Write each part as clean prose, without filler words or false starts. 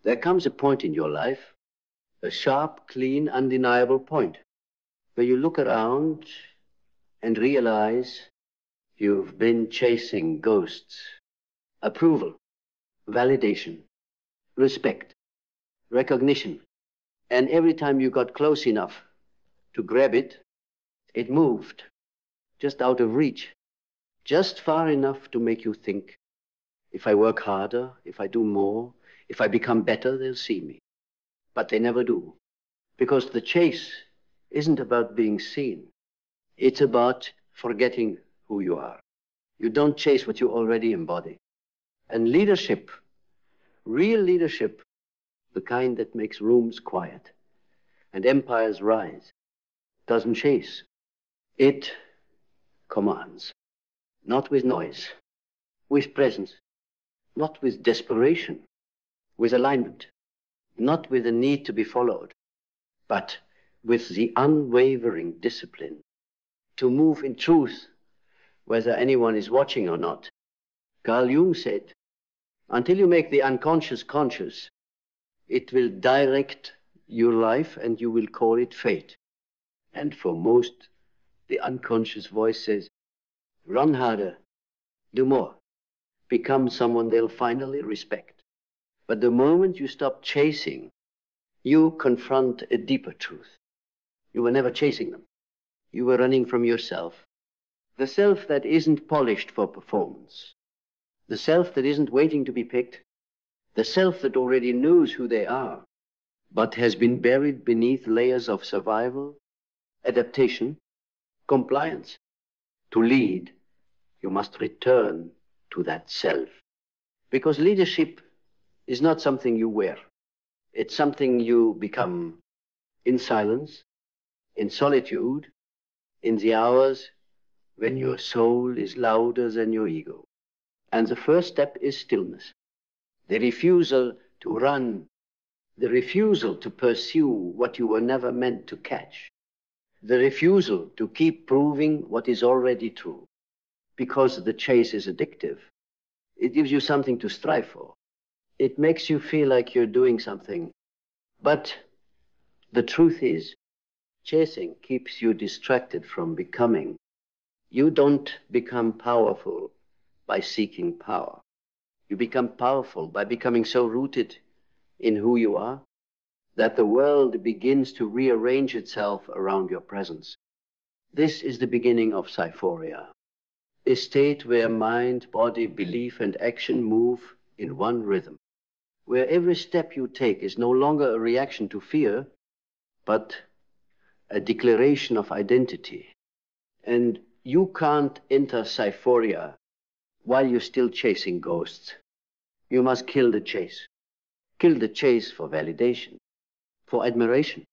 There comes a point in your life, a sharp, clean, undeniable point, where you look around and realize you've been chasing ghosts. Approval, validation, respect, recognition. And every time you got close enough to grab it, it moved, just out of reach, just far enough to make you think, if I work harder, if I do more, if I become better, they'll see me. But they never do. Because the chase isn't about being seen. It's about forgetting who you are. You don't chase what you already embody. And leadership, real leadership, the kind that makes rooms quiet and empires rise, doesn't chase. It commands. Not with noise, with presence. Not with desperation, with alignment. Not with the need to be followed, but with the unwavering discipline to move in truth, whether anyone is watching or not. Carl Jung said, until you make the unconscious conscious, it will direct your life and you will call it fate. And for most, the unconscious voice says, run harder, do more, become someone they'll finally respect. But the moment you stop chasing, you confront a deeper truth. You were never chasing them. You were running from yourself. The self that isn't polished for performance. The self that isn't waiting to be picked. The self that already knows who they are, but has been buried beneath layers of survival, adaptation, compliance. To lead, you must return to that self. Because leadership is not something you wear. It's something you become in silence, in solitude, in the hours when your soul is louder than your ego. And the first step is stillness. The refusal to run, the refusal to pursue what you were never meant to catch, the refusal to keep proving what is already true. Because the chase is addictive. It gives you something to strive for. It makes you feel like you're doing something. But the truth is, chasing keeps you distracted from becoming. You don't become powerful by seeking power. You become powerful by becoming so rooted in who you are that the world begins to rearrange itself around your presence. This is the beginning of Cyphoria, a state where mind, body, belief, and action move in one rhythm, where every step you take is no longer a reaction to fear, but a declaration of identity. And you can't enter Cyphoria while you're still chasing ghosts. You must kill the chase. Kill the chase for validation, for admiration,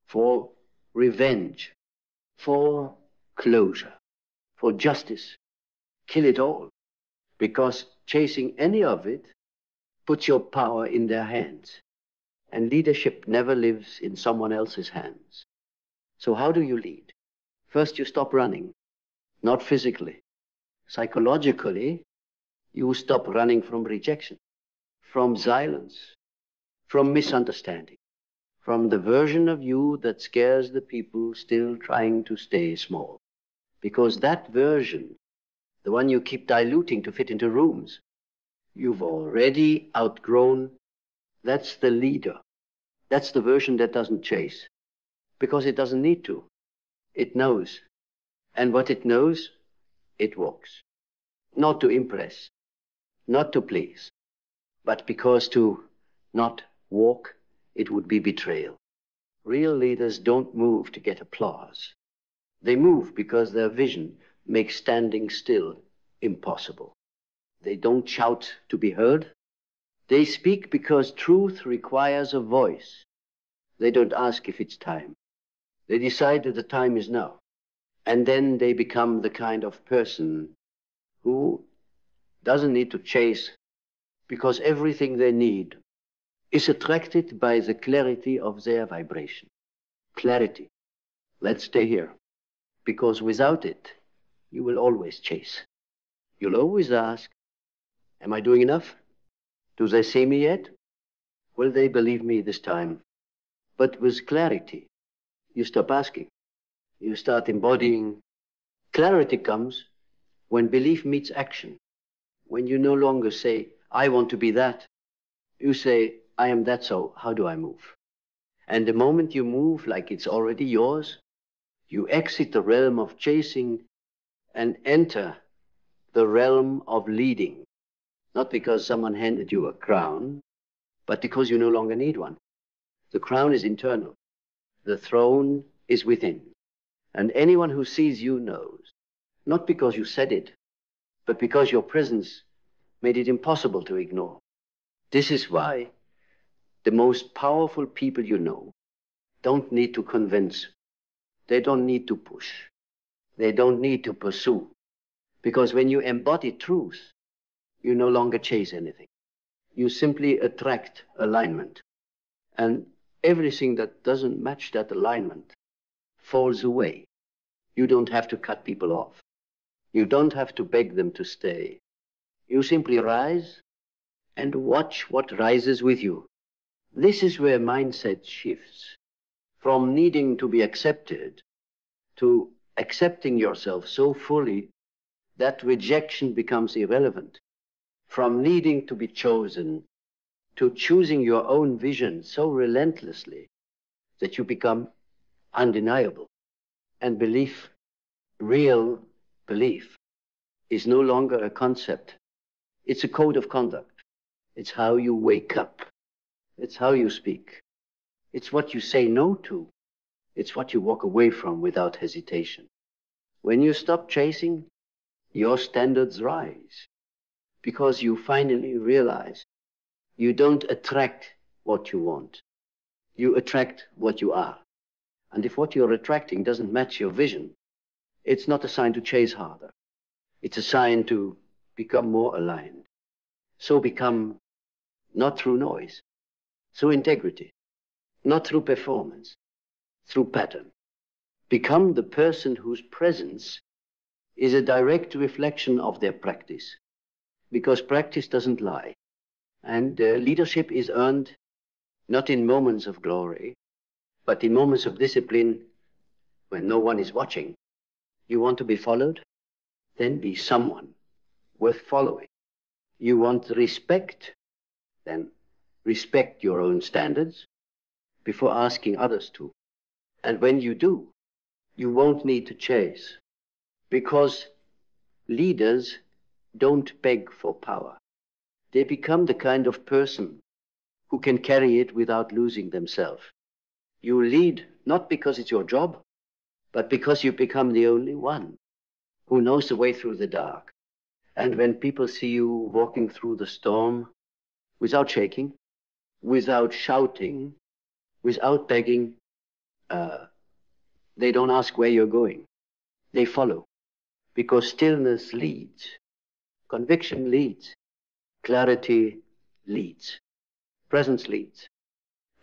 for revenge, for closure, for justice. Kill it all. Because chasing any of it puts your power in their hands. And leadership never lives in someone else's hands. So how do you lead? First, you stop running. Not physically. Psychologically, you stop running from rejection, from silence, from misunderstanding, from the version of you that scares the people still trying to stay small. Because that version, the one you keep diluting to fit into rooms, you've already outgrown. That's the leader. That's the version that doesn't chase. Because it doesn't need to. It knows. And what it knows, it walks. Not to impress, not to please, but because to not walk, it would be betrayal. Real leaders don't move to get applause. They move because their vision makes standing still impossible. They don't shout to be heard. They speak because truth requires a voice. They don't ask if it's time. They decide that the time is now. And then they become the kind of person who doesn't need to chase, because everything they need is attracted by the clarity of their vibration. Clarity. Let's stay here. Because without it, you will always chase. You'll always ask, am I doing enough? Do they see me yet? Will they believe me this time? But with clarity, you stop asking. You start embodying. Clarity comes when belief meets action. When you no longer say, I want to be that, you say, I am that, so how do I move? And the moment you move like it's already yours, you exit the realm of chasing and enter the realm of leading. Not because someone handed you a crown, but because you no longer need one. The crown is internal. The throne is within. And anyone who sees you knows, not because you said it, but because your presence made it impossible to ignore. This is why the most powerful people you know don't need to convince. They don't need to push. They don't need to pursue. Because when you embody truth, you no longer chase anything. You simply attract alignment. And everything that doesn't match that alignment falls away. You don't have to cut people off. You don't have to beg them to stay. You simply rise and watch what rises with you. This is where mindset shifts from needing to be accepted to accepting yourself so fully that rejection becomes irrelevant. From needing to be chosen to choosing your own vision so relentlessly that you become undeniable. And belief, real belief, is no longer a concept. It's a code of conduct. It's how you wake up. It's how you speak. It's what you say no to. It's what you walk away from without hesitation. When you stop chasing, your standards rise because you finally realize you don't attract what you want. You attract what you are. And if what you're attracting doesn't match your vision, it's not a sign to chase harder. It's a sign to become more aligned. So become not through noise, through integrity, not through performance, through pattern. Become the person whose presence is a direct reflection of their practice, because practice doesn't lie. And leadership is earned not in moments of glory, but in moments of discipline when no one is watching. You want to be followed? Then be someone worth following. You want respect? Then respect your own standards before asking others to. And when you do, you won't need to chase, because leaders don't beg for power. They become the kind of person who can carry it without losing themselves. You lead not because it's your job, but because you become the only one who knows the way through the dark. And when people see you walking through the storm without shaking, without shouting, without begging, they don't ask where you're going. They follow, because stillness leads, conviction leads, clarity leads, presence leads.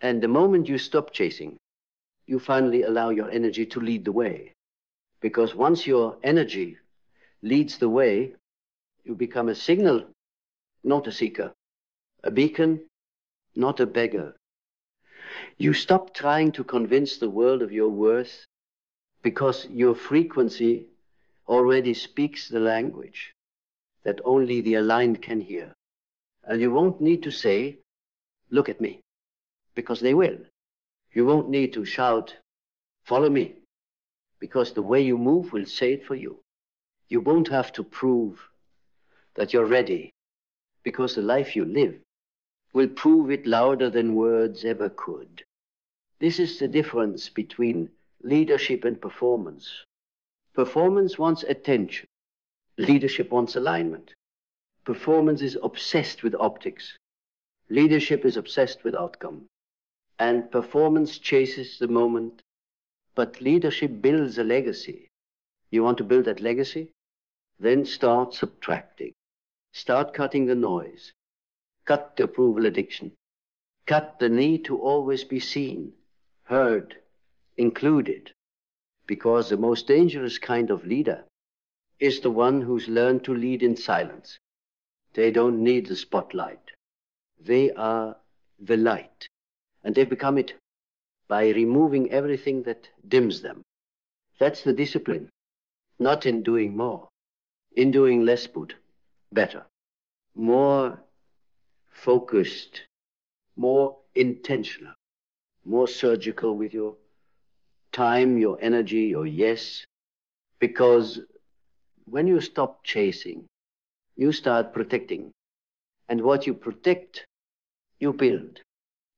And the moment you stop chasing, you finally allow your energy to lead the way. Because once your energy leads the way, you become a signal, not a seeker, a beacon, not a beggar. You stop trying to convince the world of your worth, because your frequency already speaks the language that only the aligned can hear. And you won't need to say, look at me, because they will. You won't need to shout, follow me, because the way you move will say it for you. You won't have to prove that you're ready, because the life you live will prove it louder than words ever could. This is the difference between leadership and performance. Performance wants attention. Leadership wants alignment. Performance is obsessed with optics. Leadership is obsessed with outcome. And performance chases the moment, but leadership builds a legacy. You want to build that legacy? Then start subtracting. Start cutting the noise. Cut the approval addiction. Cut the need to always be seen, heard, included. Because the most dangerous kind of leader is the one who's learned to lead in silence. They don't need the spotlight. They are the light. And they've become it by removing everything that dims them. That's the discipline, not in doing more, in doing less good, better, more focused, more intentional, more surgical with your time, your energy, your yes. Because when you stop chasing, you start protecting. And what you protect, you build.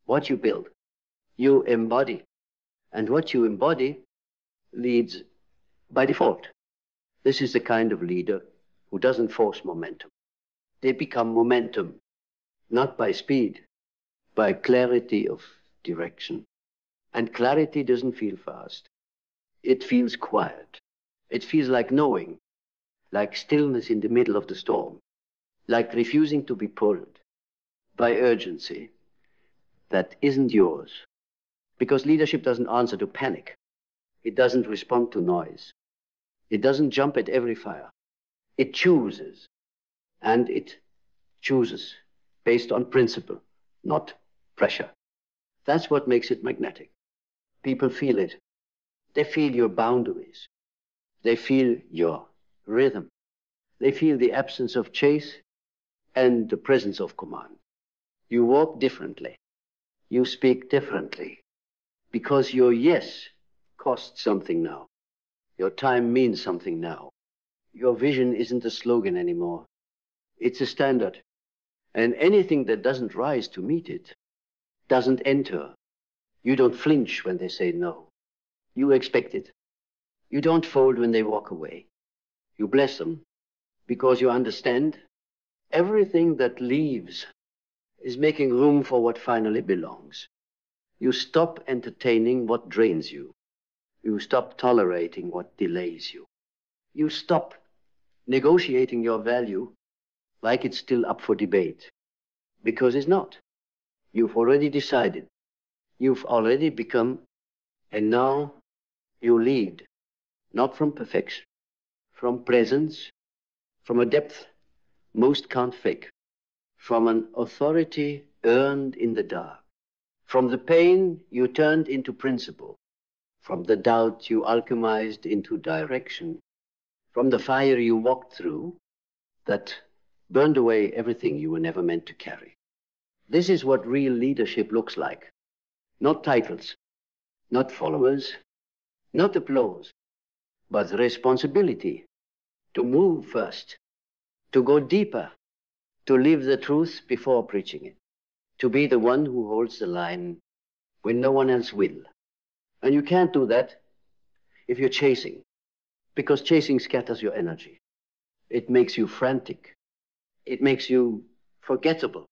What you build, you embody. And what you embody leads by default. This is the kind of leader who doesn't force momentum. They become momentum, not by speed, by clarity of direction. And clarity doesn't feel fast. It feels quiet. It feels like knowing, like stillness in the middle of the storm, like refusing to be pulled by urgency that isn't yours. Because leadership doesn't answer to panic. It doesn't respond to noise. It doesn't jump at every fire. It chooses. And it chooses based on principle, not pressure. That's what makes it magnetic. People feel it. They feel your boundaries. They feel your rhythm. They feel the absence of chase and the presence of command. You walk differently. You speak differently. Because your yes costs something now. Your time means something now. Your vision isn't a slogan anymore. It's a standard. And anything that doesn't rise to meet it doesn't enter. You don't flinch when they say no. You expect it. You don't fold when they walk away. You bless them because you understand everything that leaves is making room for what finally belongs. You stop entertaining what drains you. You stop tolerating what delays you. You stop negotiating your value like it's still up for debate, because it's not. You've already decided. You've already become, and now you lead, not from perfection, from presence, from a depth most can't fake, from an authority earned in the dark, from the pain you turned into principle, from the doubt you alchemized into direction, from the fire you walked through that burned away everything you were never meant to carry. This is what real leadership looks like. Not titles, not followers, not applause, but responsibility to move first, to go deeper, to live the truth before preaching it, to be the one who holds the line when no one else will. And you can't do that if you're chasing, because chasing scatters your energy. It makes you frantic. It makes you forgettable.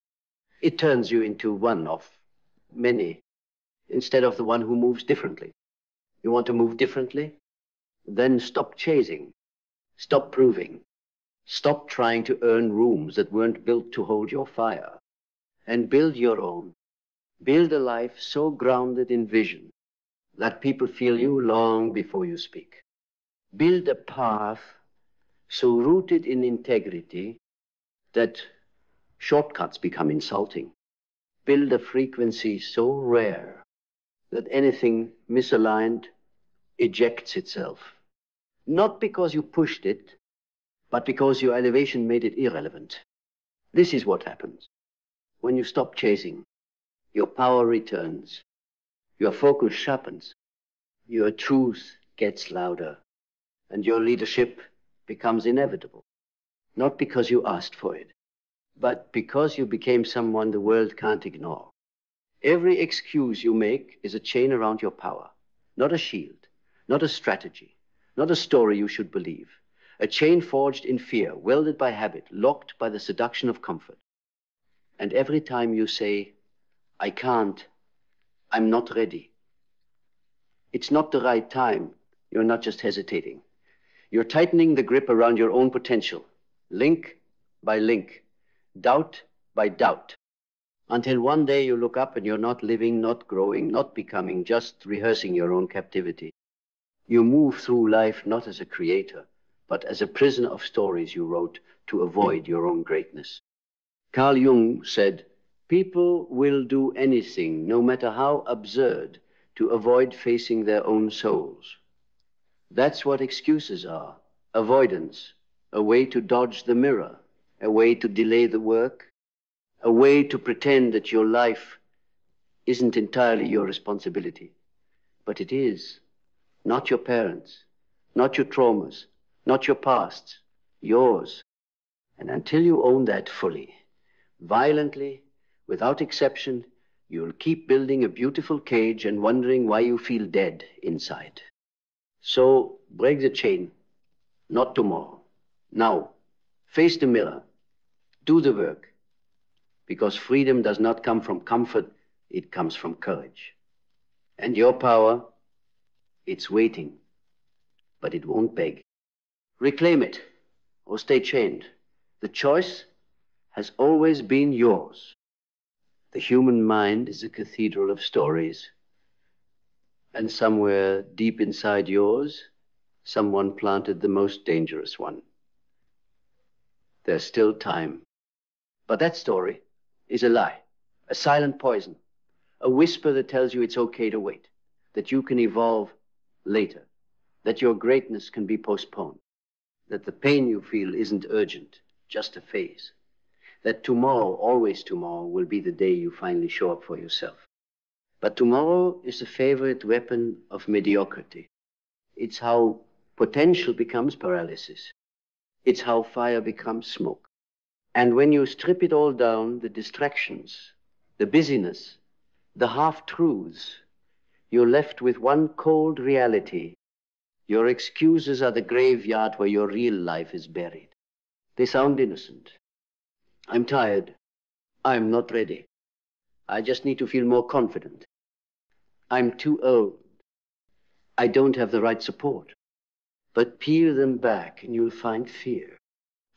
It turns you into one of many instead of the one who moves differently. You want to move differently? Then stop chasing. Stop proving. Stop trying to earn rooms that weren't built to hold your fire. And build your own. Build a life so grounded in vision that people feel you long before you speak. Build a path so rooted in integrity that shortcuts become insulting. Build a frequency so rare that anything misaligned ejects itself. Not because you pushed it, but because your elevation made it irrelevant. This is what happens. When you stop chasing, your power returns, your focus sharpens, your truth gets louder, and your leadership becomes inevitable. Not because you asked for it, but because you became someone the world can't ignore. Every excuse you make is a chain around your power, not a shield, not a strategy, not a story you should believe. A chain forged in fear, welded by habit, locked by the seduction of comfort. And every time you say, I can't, I'm not ready, it's not the right time, you're not just hesitating. You're tightening the grip around your own potential, link by link, doubt by doubt, until one day you look up and you're not living, not growing, not becoming, just rehearsing your own captivity. You move through life not as a creator, but as a prisoner of stories you wrote to avoid your own greatness. Carl Jung said, People will do anything, no matter how absurd, to avoid facing their own souls. That's what excuses are. Avoidance, a way to dodge the mirror, a way to delay the work, a way to pretend that your life isn't entirely your responsibility. But it is. Not your parents, not your traumas, not your pasts, yours. And until you own that fully, violently, without exception, you'll keep building a beautiful cage and wondering why you feel dead inside. So break the chain. Not tomorrow. Now, face the mirror. Do the work. Because freedom does not come from comfort, it comes from courage. And your power, it's waiting, but it won't beg. Reclaim it, or stay chained. The choice has always been yours. The human mind is a cathedral of stories. And somewhere deep inside yours, someone planted the most dangerous one. There's still time. But that story is a lie, a silent poison, a whisper that tells you it's okay to wait, that you can evolve later, that your greatness can be postponed, that the pain you feel isn't urgent, just a phase, that tomorrow, always tomorrow, will be the day you finally show up for yourself. But tomorrow is a favorite weapon of mediocrity. It's how potential becomes paralysis. It's how fire becomes smoke. And when you strip it all down, the distractions, the busyness, the half-truths, you're left with one cold reality. Your excuses are the graveyard where your real life is buried. They sound innocent. I'm tired. I'm not ready. I just need to feel more confident. I'm too old. I don't have the right support. But peel them back and you'll find fear.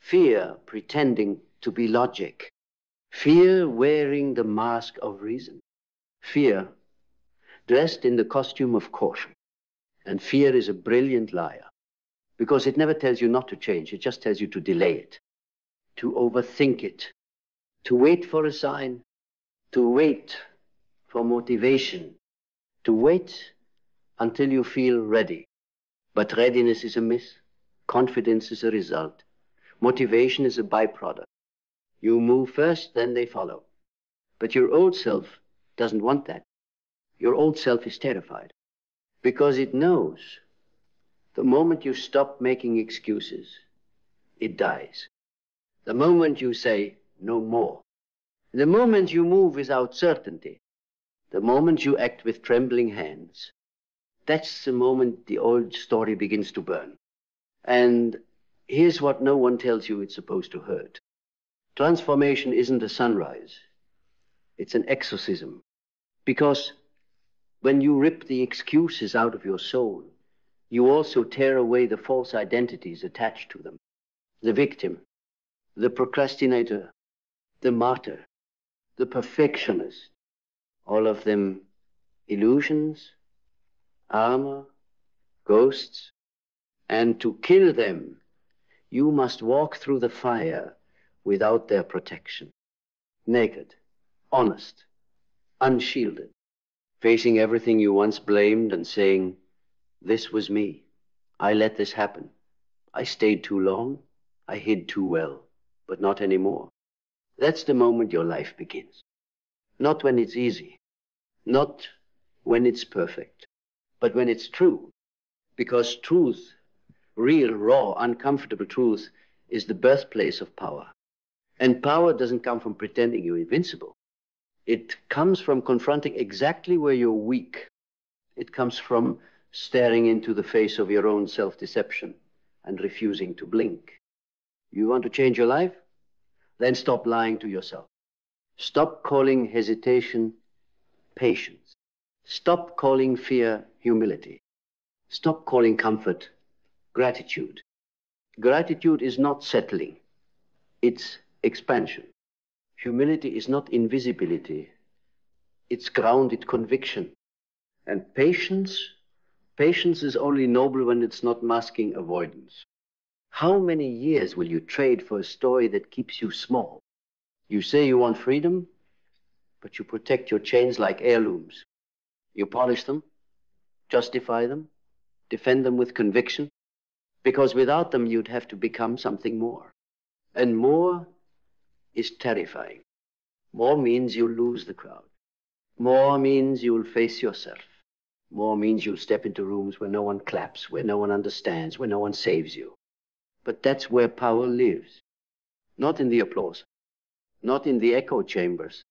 Fear pretending to be logic. Fear wearing the mask of reason. Fear dressed in the costume of caution. And fear is a brilliant liar. Because it never tells you not to change. It just tells you to delay it. To overthink it. To wait for a sign. To wait for motivation. To wait until you feel ready. But readiness is a myth. Confidence is a result. Motivation is a byproduct. You move first, then they follow. But your old self doesn't want that. Your old self is terrified. Because it knows the moment you stop making excuses, it dies. The moment you say no more. The moment you move without certainty. The moment you act with trembling hands. That's the moment the old story begins to burn. And here's what no one tells you it's supposed to hurt. Transformation isn't a sunrise. It's an exorcism. Because when you rip the excuses out of your soul, you also tear away the false identities attached to them. The victim, the procrastinator, the martyr, the perfectionist, all of them illusions, armor, ghosts, and to kill them, you must walk through the fire without their protection. Naked, honest, unshielded, facing everything you once blamed and saying, this was me. I let this happen. I stayed too long. I hid too well, but not anymore. That's the moment your life begins. Not when it's easy, not when it's perfect, but when it's true. Because truth, real, raw, uncomfortable truth, is the birthplace of power. And power doesn't come from pretending you're invincible. It comes from confronting exactly where you're weak. It comes from staring into the face of your own self-deception and refusing to blink. You want to change your life? Then stop lying to yourself. Stop calling hesitation patience. Stop calling fear humility. Stop calling comfort gratitude. Gratitude is not settling. It's expansion. Humility is not invisibility. It's grounded conviction. And patience is only noble when it's not masking avoidance. How many years will you trade for a story that keeps you small? You say you want freedom? but you protect your chains like heirlooms. You polish them, justify them, defend them with conviction, because without them you'd have to become something more. And more is terrifying. More means you'll lose the crowd. More means you'll face yourself. More means you'll step into rooms where no one claps, where no one understands, where no one saves you. But that's where power lives. Not in the applause, not in the echo chambers,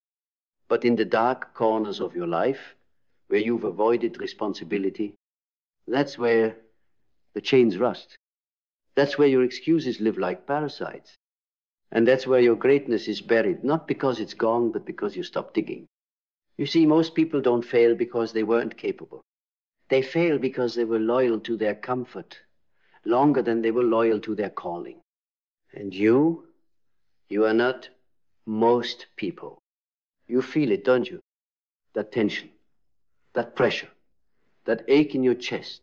but in the dark corners of your life where you've avoided responsibility. That's where the chains rust. That's where your excuses live like parasites. And that's where your greatness is buried, not because it's gone, but because you stopped digging. You see, most people don't fail because they weren't capable. They fail because they were loyal to their comfort longer than they were loyal to their calling. And you are not most people. You feel it, don't you? That tension, that pressure, that ache in your chest.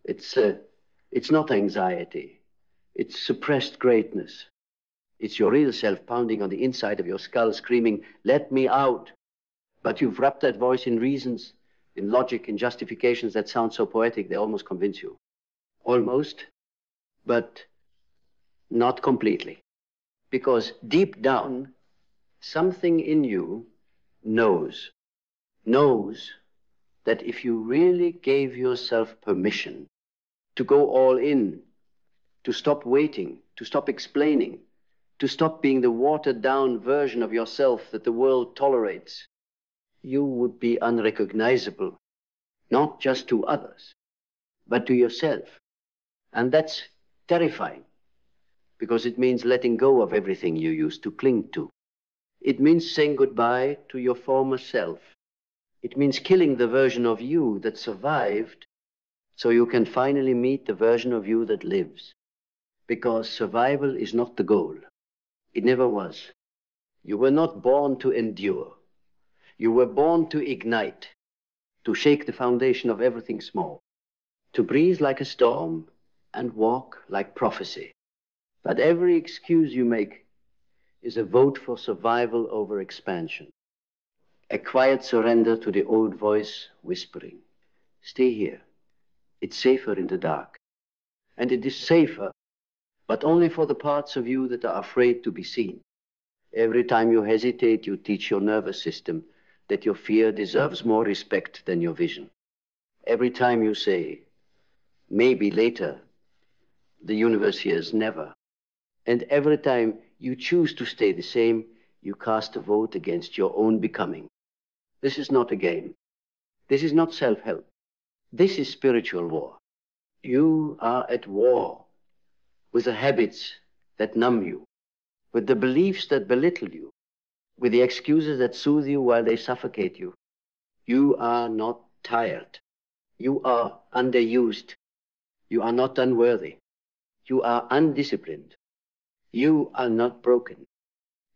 It's not anxiety. It's suppressed greatness. It's your real self pounding on the inside of your skull, screaming, "Let me out." But you've wrapped that voice in reasons, in logic, in justifications that sound so poetic they almost convince you. Almost, but not completely. Because deep down, something in you knows that if you really gave yourself permission to go all in, to stop waiting, to stop explaining, to stop being the watered-down version of yourself that the world tolerates, you would be unrecognizable, not just to others, but to yourself. And that's terrifying, because it means letting go of everything you used to cling to. It means saying goodbye to your former self. It means killing the version of you that survived so you can finally meet the version of you that lives. Because survival is not the goal. It never was. You were not born to endure. You were born to ignite, to shake the foundation of everything small, to breathe like a storm and walk like prophecy. But every excuse you make is a vote for survival over expansion. A quiet surrender to the old voice whispering, "Stay here. It's safer in the dark." And it is safer, but only for the parts of you that are afraid to be seen. Every time you hesitate, you teach your nervous system that your fear deserves more respect than your vision. Every time you say, "Maybe later," the universe hears never. And every time you choose to stay the same, you cast a vote against your own becoming. This is not a game. This is not self-help. This is spiritual war. You are at war with the habits that numb you, with the beliefs that belittle you, with the excuses that soothe you while they suffocate you. You are not tired. You are underused. You are not unworthy. You are undisciplined. You are not broken.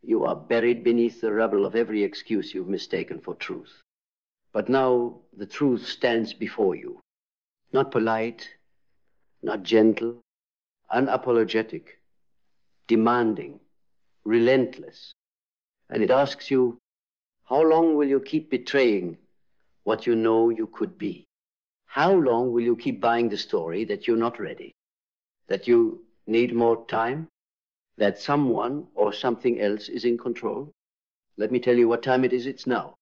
You are buried beneath the rubble of every excuse you've mistaken for truth. But now the truth stands before you, not polite, not gentle, unapologetic, demanding, relentless. And it asks you, how long will you keep betraying what you know you could be? How long will you keep buying the story that you're not ready, that you need more time, that someone or something else is in control? Let me tell you what time it is. It's now.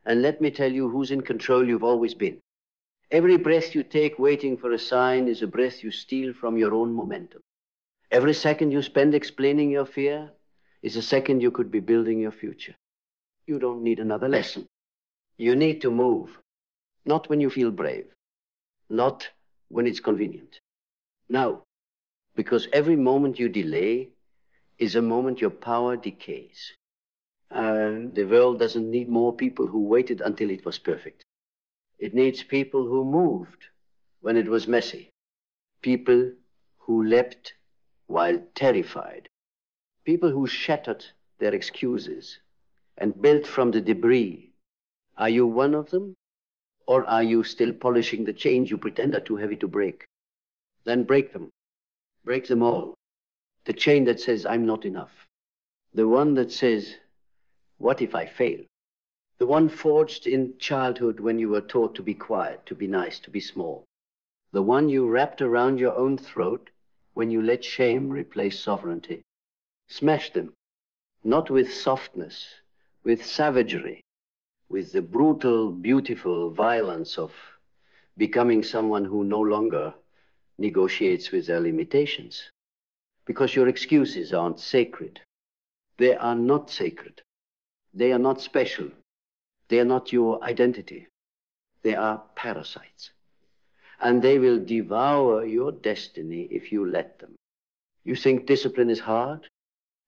And let me tell you who's in control you've always been. Every breath you take waiting for a sign is a breath you steal from your own momentum. Every second you spend explaining your fear is a second you could be building your future. You don't need another lesson. You need to move, not when you feel brave, not when it's convenient. Now, because every moment you delay is a moment your power decays. The world doesn't need more people who waited until it was perfect. It needs people who moved when it was messy. People who leapt while terrified. People who shattered their excuses and built from the debris. Are you one of them? Or are you still polishing the chains you pretend are too heavy to break? Then break them. Break them all. The chain that says, "I'm not enough." The one that says, "What if I fail?" The one forged in childhood when you were taught to be quiet, to be nice, to be small. The one you wrapped around your own throat when you let shame replace sovereignty. Smash them, not with softness, with savagery, with the brutal, beautiful violence of becoming someone who no longer negotiates with their limitations. Because your excuses aren't sacred. They are not sacred. They are not special. They are not your identity. They are parasites. And they will devour your destiny if you let them. You think discipline is hard?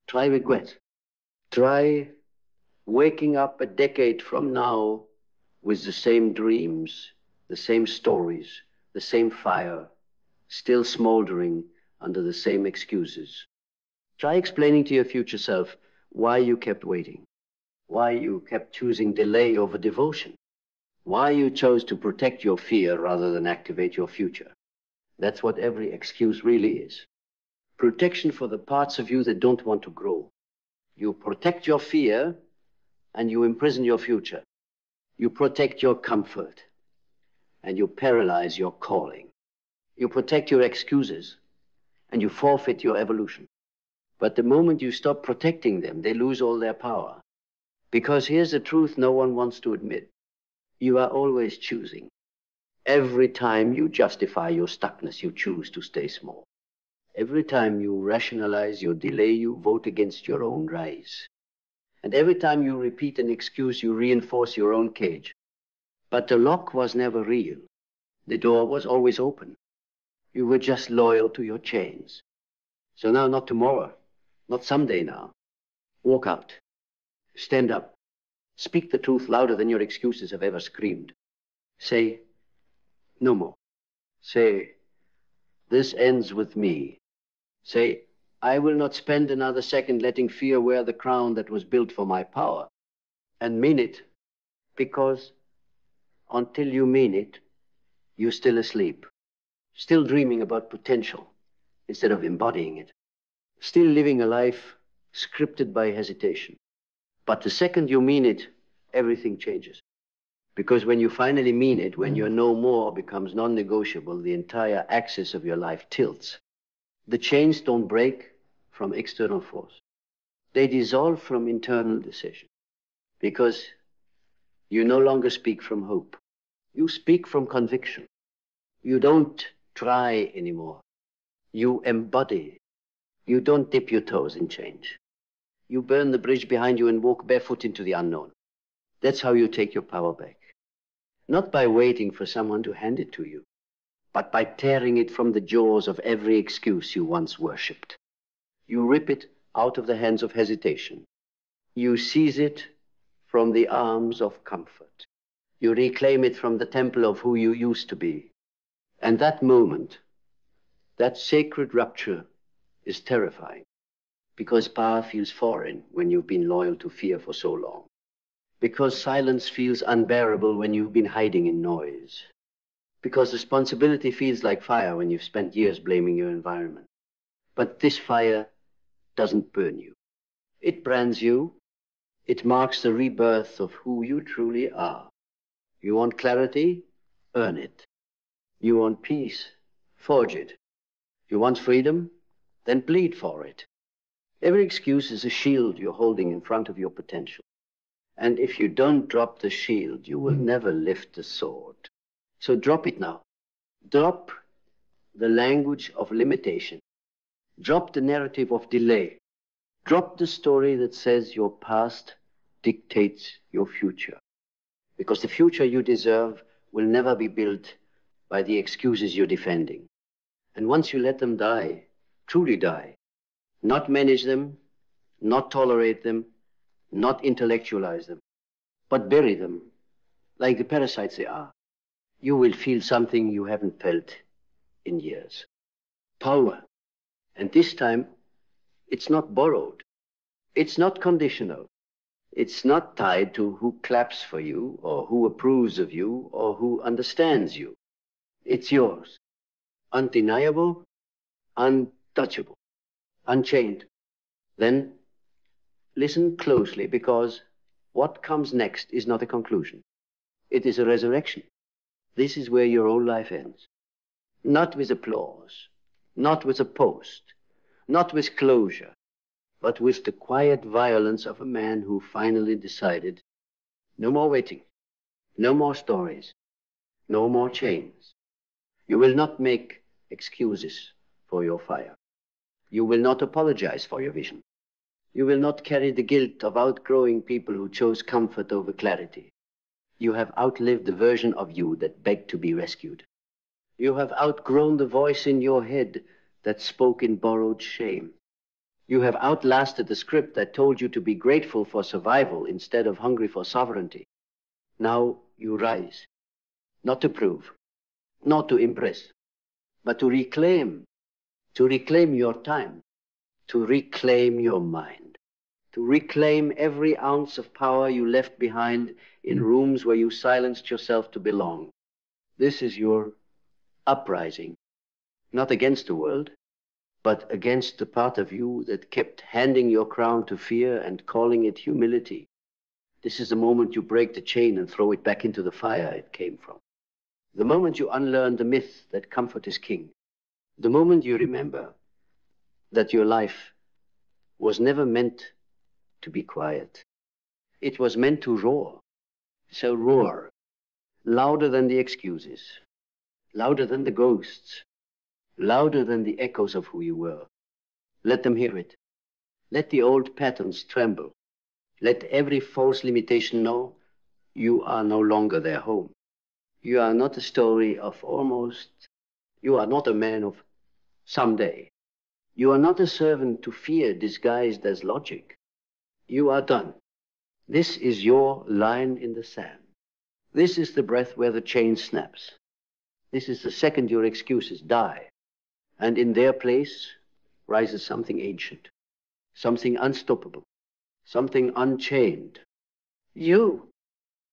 Try regret. Try waking up a decade from now with the same dreams, the same stories, the same fire, still smoldering under the same excuses. Try explaining to your future self why you kept waiting, why you kept choosing delay over devotion, why you chose to protect your fear rather than activate your future. That's what every excuse really is. Protection for the parts of you that don't want to grow. You protect your fear and you imprison your future. You protect your comfort and you paralyze your calling. You protect your excuses and you forfeit your evolution. But the moment you stop protecting them, they lose all their power. Because here's the truth no one wants to admit. You are always choosing. Every time you justify your stuckness, you choose to stay small. Every time you rationalize your delay, you vote against your own rise. And every time you repeat an excuse, you reinforce your own cage. But the lock was never real. The door was always open. You were just loyal to your chains. So now, not tomorrow, not someday now. Walk out. Stand up. Speak the truth louder than your excuses have ever screamed. Say, no more. Say, this ends with me. Say, I will not spend another second letting fear wear the crown that was built for my power. And mean it, because until you mean it, you're still asleep. Still dreaming about potential instead of embodying it. Still living a life scripted by hesitation. But the second you mean it, everything changes. Because when you finally mean it, when your no more becomes non-negotiable, the entire axis of your life tilts. The chains don't break from external force. They dissolve from internal decision. Because you no longer speak from hope. You speak from conviction. You don't try anymore. You embody. You don't dip your toes in change. You burn the bridge behind you and walk barefoot into the unknown. That's how you take your power back. Not by waiting for someone to hand it to you, but by tearing it from the jaws of every excuse you once worshipped. You rip it out of the hands of hesitation. You seize it from the arms of comfort. You reclaim it from the temple of who you used to be. And that moment, that sacred rupture, is terrifying. Because power feels foreign when you've been loyal to fear for so long. Because silence feels unbearable when you've been hiding in noise. Because responsibility feels like fire when you've spent years blaming your environment. But this fire doesn't burn you. It brands you. It marks the rebirth of who you truly are. You want clarity? Earn it. You want peace? Forge it. You want freedom? Then bleed for it. Every excuse is a shield you're holding in front of your potential. And if you don't drop the shield, you will never lift the sword. So drop it now. Drop the language of limitation. Drop the narrative of delay. Drop the story that says your past dictates your future. Because the future you deserve will never be built by the excuses you're defending. And once you let them die, truly die, not manage them, not tolerate them, not intellectualize them, but bury them like the parasites they are, you will feel something you haven't felt in years. Power. And this time, it's not borrowed. It's not conditional. It's not tied to who claps for you or who approves of you or who understands you. It's yours. Undeniable, untouchable, unchained. Then listen closely, because What comes next is not a conclusion. It is a resurrection. This is where your whole life ends. Not with applause, not with a post, not with closure, but with the quiet violence of a man who finally decided, no more waiting, no more stories, no more chains. You will not make excuses for your fire. You will not apologize for your vision. You will not carry the guilt of outgrowing people who chose comfort over clarity. You have outlived the version of you that begged to be rescued. You have outgrown the voice in your head that spoke in borrowed shame. You have outlasted the script that told you to be grateful for survival instead of hungry for sovereignty. Now you rise, not to prove, not to impress, but to reclaim your time, to reclaim your mind, to reclaim every ounce of power you left behind in rooms where you silenced yourself to belong. This is your uprising, not against the world, but against the part of you that kept handing your crown to fear and calling it humility. This is the moment you break the chain and throw it back into the fire it came from. The moment you unlearn the myth that comfort is king. The moment you remember that your life was never meant to be quiet. It was meant to roar. So roar, louder than the excuses, louder than the ghosts, louder than the echoes of who you were. Let them hear it. Let the old patterns tremble. Let every false limitation know you are no longer their home. You are not a story of almost. You are not a man of someday. You are not a servant to fear disguised as logic. You are done. This is your line in the sand. This is the breath where the chain snaps. This is the second your excuses die. And in their place rises something ancient, something unstoppable, something unchained. You.